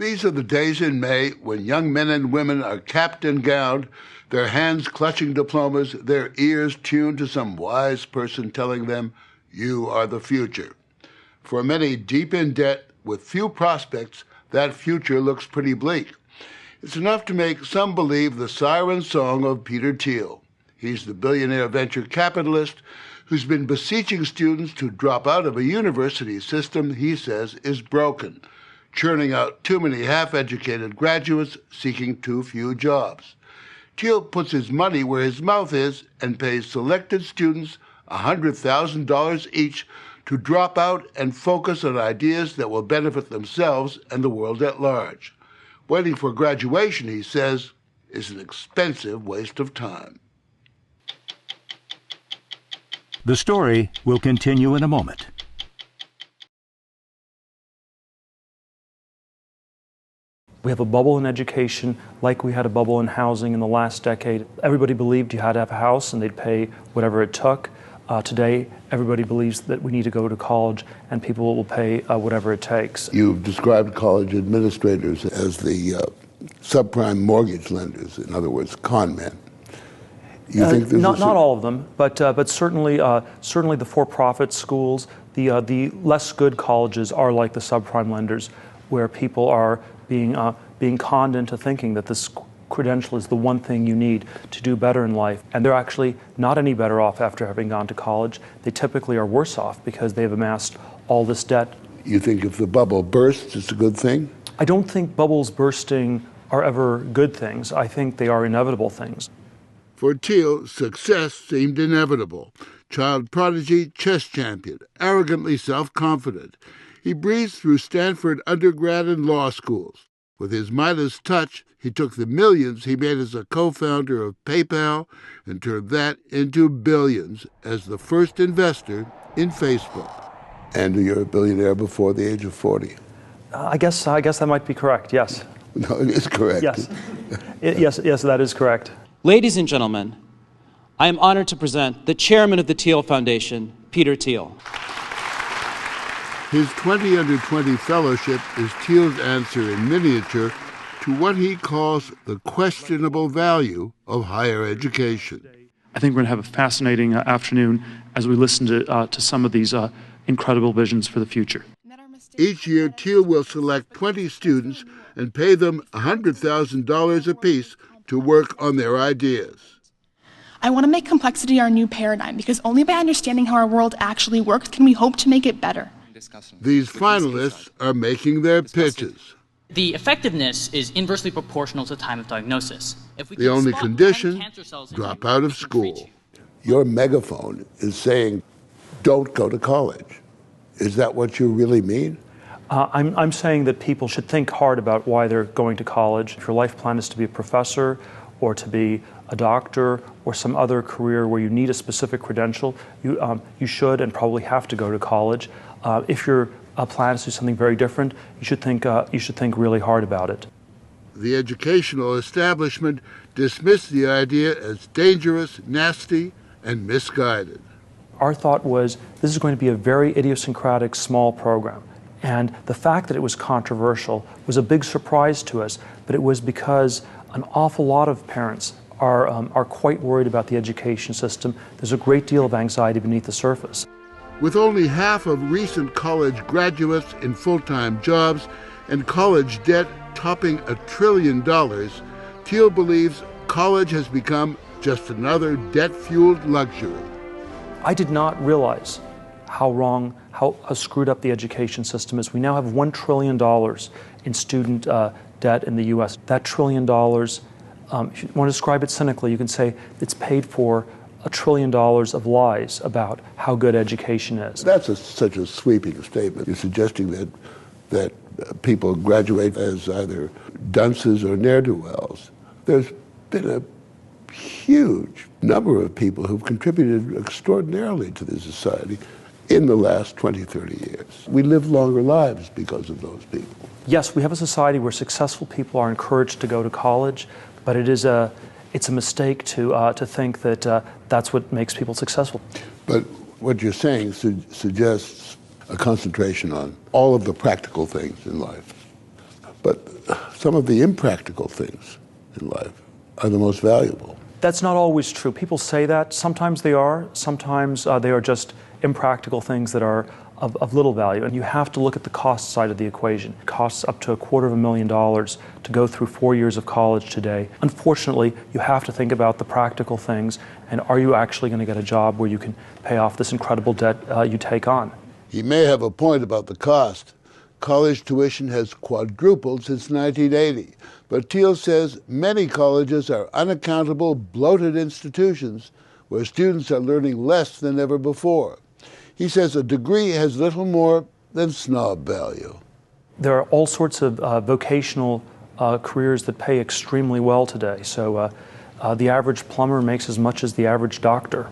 These are the days in May when young men and women are capped and gowned, their hands clutching diplomas, their ears tuned to some wise person telling them, "You are the future." For many deep in debt with few prospects, that future looks pretty bleak. It's enough to make some believe the siren song of Peter Thiel. He's the billionaire venture capitalist who's been beseeching students to drop out of a university system he says is broken, churning out too many half-educated graduates seeking too few jobs. Thiel puts his money where his mouth is and pays selected students $100,000 each to drop out and focus on ideas that will benefit themselves and the world at large. Waiting for graduation, he says, is an expensive waste of time. The story will continue in a moment. We have a bubble in education like we had a bubble in housing in the last decade. Everybody believed you had to have a house and they'd pay whatever it took. Today, everybody believes that we need to go to college and people will pay whatever it takes. You've described college administrators as the subprime mortgage lenders, in other words, con men. You think there's not all of them, but certainly the for-profit schools, the less good colleges are like the subprime lenders, where people are being conned into thinking that this credential is the one thing you need to do better in life. And they're actually not any better off after having gone to college. They typically are worse off because they've amassed all this debt. You think if the bubble bursts, it's a good thing? I don't think bubbles bursting are ever good things. I think they are inevitable things. For Thiel, success seemed inevitable. Child prodigy, chess champion, arrogantly self-confident. He breezed through Stanford undergrad and law schools. With his Midas touch, he took the millions he made as a co-founder of PayPal and turned that into billions as the first investor in Facebook. And you're a billionaire before the age of 40. I guess that might be correct, yes. No, it is correct. Yes. Yes, that is correct. Ladies and gentlemen, I am honored to present the chairman of the Thiel Foundation, Peter Thiel. His 20 Under 20 fellowship is Thiel's answer in miniature to what he calls the questionable value of higher education. I think we're going to have a fascinating afternoon as we listen to some of these incredible visions for the future. Each year, Thiel will select 20 students and pay them $100,000 apiece to work on their ideas. I want to make complexity our new paradigm because only by understanding how our world actually works can we hope to make it better. These finalists are making their pitches. The effectiveness is inversely proportional to time of diagnosis. The only condition, drop out of school. Your megaphone is saying, don't go to college. Is that what you really mean? I'm saying that people should think hard about why they're going to college. If your life plan is to be a professor or to be a doctor or some other career where you need a specific credential, you should and probably have to go to college. If your plan is to do something very different, you should think really hard about it. The educational establishment dismissed the idea as dangerous, nasty, and misguided. Our thought was this is going to be a very idiosyncratic small program. And the fact that it was controversial was a big surprise to us, but it was because an awful lot of parents are quite worried about the education system. There's a great deal of anxiety beneath the surface. With only half of recent college graduates in full-time jobs and college debt topping $1 trillion, Thiel believes college has become just another debt-fueled luxury. I did not realize how screwed up the education system is. We now have $1 trillion in student debt in the U.S. That $1 trillion, if you want to describe it cynically, you can say it's paid for $1 trillion of lies about how good education is. That's such a sweeping statement. You're suggesting that people graduate as either dunces or ne'er-do-wells. There's been a huge number of people who've contributed extraordinarily to this society in the last 20, 30 years. We live longer lives because of those people. Yes, we have a society where successful people are encouraged to go to college, but it's a mistake to think that that's what makes people successful. But what you're saying suggests a concentration on all of the practical things in life. But some of the impractical things in life are the most valuable. That's not always true. People say that. Sometimes they are. Sometimes they are just impractical things that are of little value. And you have to look at the cost side of the equation. It costs up to $250,000 to go through 4 years of college today. Unfortunately, you have to think about the practical things, and are you actually going to get a job where you can pay off this incredible debt you take on? He may have a point about the cost. College tuition has quadrupled since 1980, but Thiel says many colleges are unaccountable, bloated institutions where students are learning less than ever before. He says a degree has little more than snob value. There are all sorts of vocational careers that pay extremely well today. So the average plumber makes as much as the average doctor.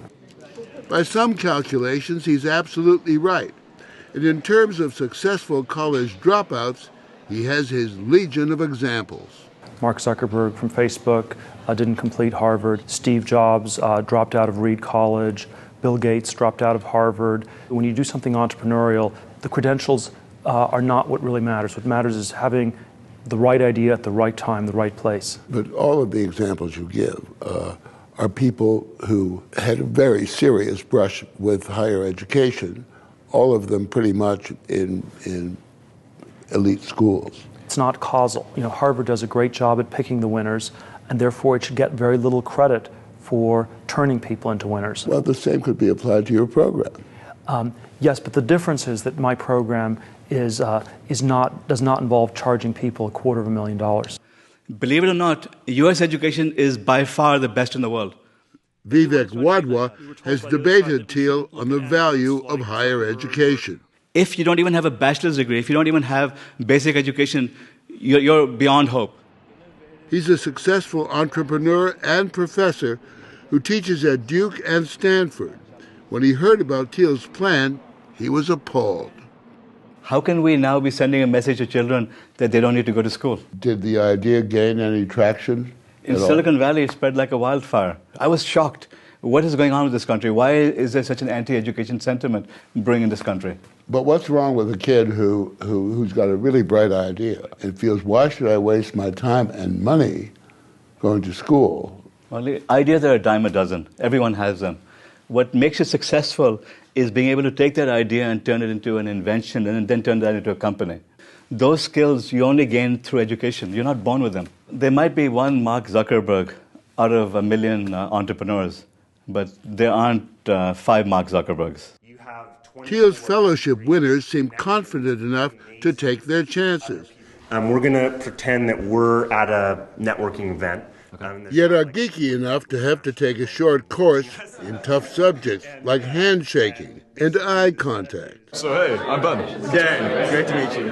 By some calculations, he's absolutely right. And in terms of successful college dropouts, he has his legion of examples. Mark Zuckerberg from Facebook didn't complete Harvard. Steve Jobs dropped out of Reed College. Bill Gates dropped out of Harvard. When you do something entrepreneurial, the credentials are not what really matters. What matters is having the right idea at the right time, the right place. But all of the examples you give are people who had a very serious brush with higher education, all of them pretty much in elite schools. It's not causal. You know, Harvard does a great job at picking the winners, and therefore it should get very little credit for turning people into winners. Well, the same could be applied to your program. Yes, but the difference is that my program does not involve charging people $250,000. Believe it or not, U.S. education is by far the best in the world. Vivek Wadhwa has debated Thiel on the value of higher education. If you don't even have a bachelor's degree, if you don't even have basic education, you're beyond hope. He's a successful entrepreneur and professor who teaches at Duke and Stanford. When he heard about Thiel's plan, he was appalled. How can we now be sending a message to children that they don't need to go to school? Did the idea gain any traction? In Silicon Valley, it spread like a wildfire. I was shocked. What is going on with this country? Why is there such an anti-education sentiment brewing in this country? But what's wrong with a kid who's got a really bright idea and feels, why should I waste my time and money going to school? Well, the ideas are a dime a dozen. Everyone has them. What makes you successful is being able to take that idea and turn it into an invention and then turn that into a company. Those skills you only gain through education. You're not born with them. There might be one Mark Zuckerberg out of a million entrepreneurs, but there aren't 5 Mark Zuckerbergs. Thiel's fellowship winners seem confident enough to take their chances. We're going to pretend that we're at a networking event. Yet are geeky enough to have to take a short course in tough subjects like handshaking and eye contact. So hey, I'm Ben. Dan, great to meet you.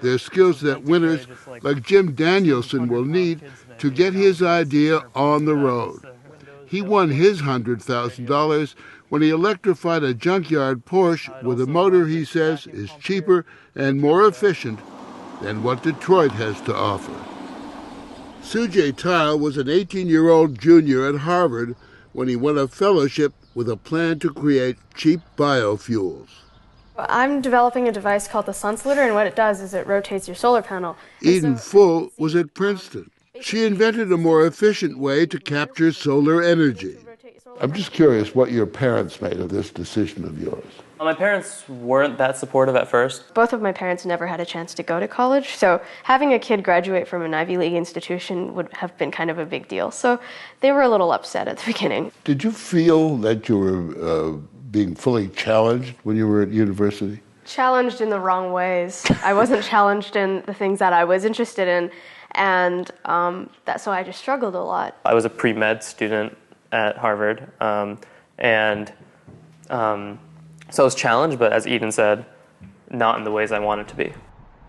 They're skills that winners like Jim Danielson will need to get his idea on the road. He won his $100,000 when he electrified a junkyard Porsche with a motor he says is cheaper and more efficient than what Detroit has to offer. Sujay Tile was an 18-year-old junior at Harvard when he won a fellowship with a plan to create cheap biofuels. I'm developing a device called the sun slitter, and what it does is it rotates your solar panel. Eden Full was at Princeton. She invented a more efficient way to capture solar energy. I'm just curious what your parents made of this decision of yours. My parents weren't that supportive at first. Both of my parents never had a chance to go to college, so having a kid graduate from an Ivy League institution would have been kind of a big deal. So they were a little upset at the beginning. Did you feel that you were being fully challenged when you were at university? Challenged in the wrong ways. I wasn't challenged in the things that I was interested in, and so I just struggled a lot. I was a pre-med student at Harvard, so I was challenged, but as Eden said, not in the ways I wanted to be.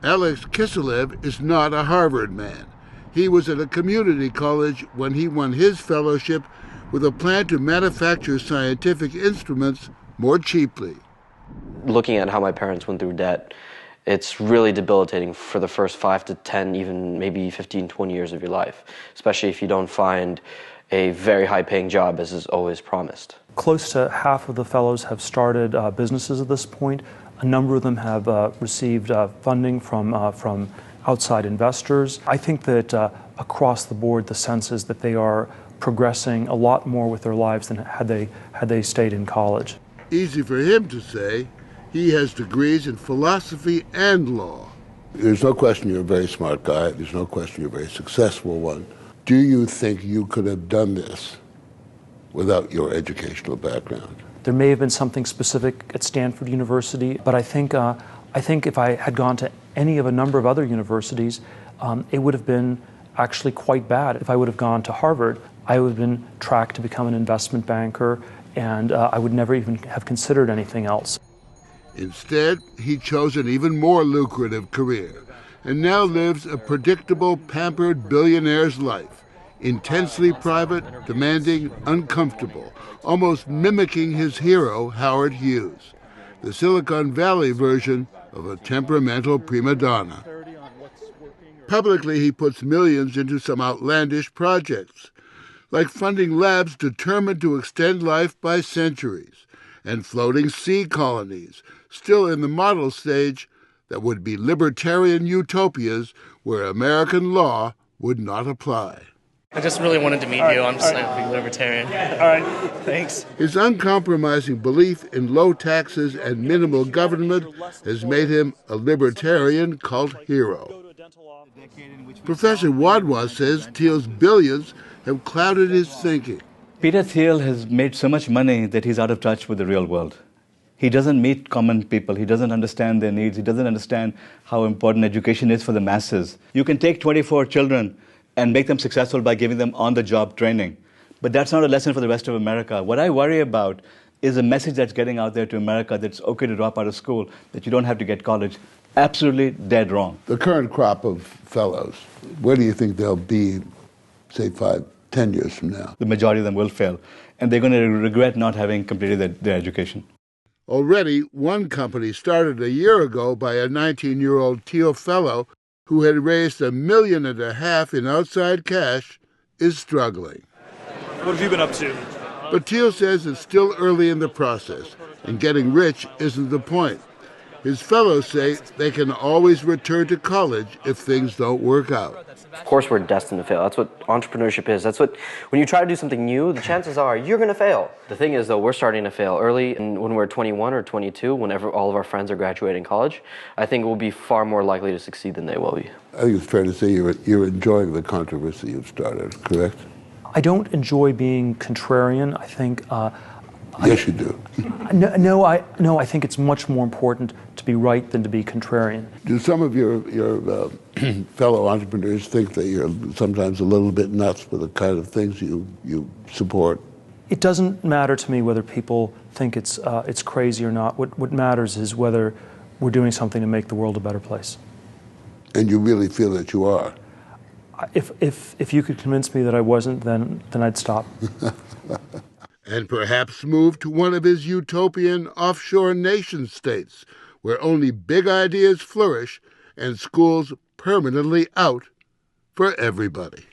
Alex Kiselev is not a Harvard man. He was at a community college when he won his fellowship with a plan to manufacture scientific instruments more cheaply. Looking at how my parents went through debt, it's really debilitating for the first 5 to 10, even maybe 15, 20 years of your life, especially if you don't find a very high-paying job as is always promised. Close to half of the fellows have started businesses at this point. A number of them have received funding from outside investors. I think that across the board, the sense is that they are progressing a lot more with their lives than had they stayed in college. Easy for him to say. He has degrees in philosophy and law. There's no question you're a very smart guy. There's no question you're a very successful one. Do you think you could have done this without your educational background? There may have been something specific at Stanford University, but I think if I had gone to any of a number of other universities, it would have been actually quite bad. If I would have gone to Harvard, I would have been tracked to become an investment banker, and I would never even have considered anything else. Instead, he chose an even more lucrative career and now lives a predictable, pampered billionaire's life, intensely private, demanding, uncomfortable, almost mimicking his hero, Howard Hughes, the Silicon Valley version of a temperamental prima donna. Publicly, he puts millions into some outlandish projects, like funding labs determined to extend life by centuries, and floating sea colonies, still in the model stage, that would be libertarian utopias where American law would not apply. I just really wanted to meet you. I'm just a big libertarian. All right, thanks. His uncompromising belief in low taxes and minimal government has made him a libertarian cult hero. Professor Wadhwa says Thiel's billions have clouded his thinking. Peter Thiel has made so much money that he's out of touch with the real world. He doesn't meet common people. He doesn't understand their needs. He doesn't understand how important education is for the masses. You can take 24 children and make them successful by giving them on-the-job training. But that's not a lesson for the rest of America. What I worry about is a message that's getting out there to America that it's okay to drop out of school, that you don't have to get college. Absolutely dead wrong. The current crop of fellows, where do you think they'll be, say, 5, 10 years from now? The majority of them will fail, and they're going to regret not having completed their education. Already, one company started a year ago by a 19-year-old Thiel fellow who had raised $1.5 million in outside cash is struggling. What have you been up to? But Thiel says it's still early in the process, and getting rich isn't the point. His fellows say they can always return to college if things don't work out. Of course we're destined to fail. That's what entrepreneurship is. That's what, when you try to do something new, the chances are you're going to fail. The thing is, though, we're starting to fail early, and when we're 21 or 22, whenever all of our friends are graduating college, I think we'll be far more likely to succeed than they will be. I think it's fair to say you're enjoying the controversy you've started, correct? I don't enjoy being contrarian. I think... Yes, you do. No, I think it's much more important to be right than to be contrarian. Do some of your fellow entrepreneurs think that you're sometimes a little bit nuts for the kind of things you support? It doesn't matter to me whether people think it's crazy or not. What matters is whether we're doing something to make the world a better place. And you really feel that you are? If you could convince me that I wasn't, then I'd stop. And perhaps move to one of his utopian offshore nation states, where only big ideas flourish and schools permanently out for everybody.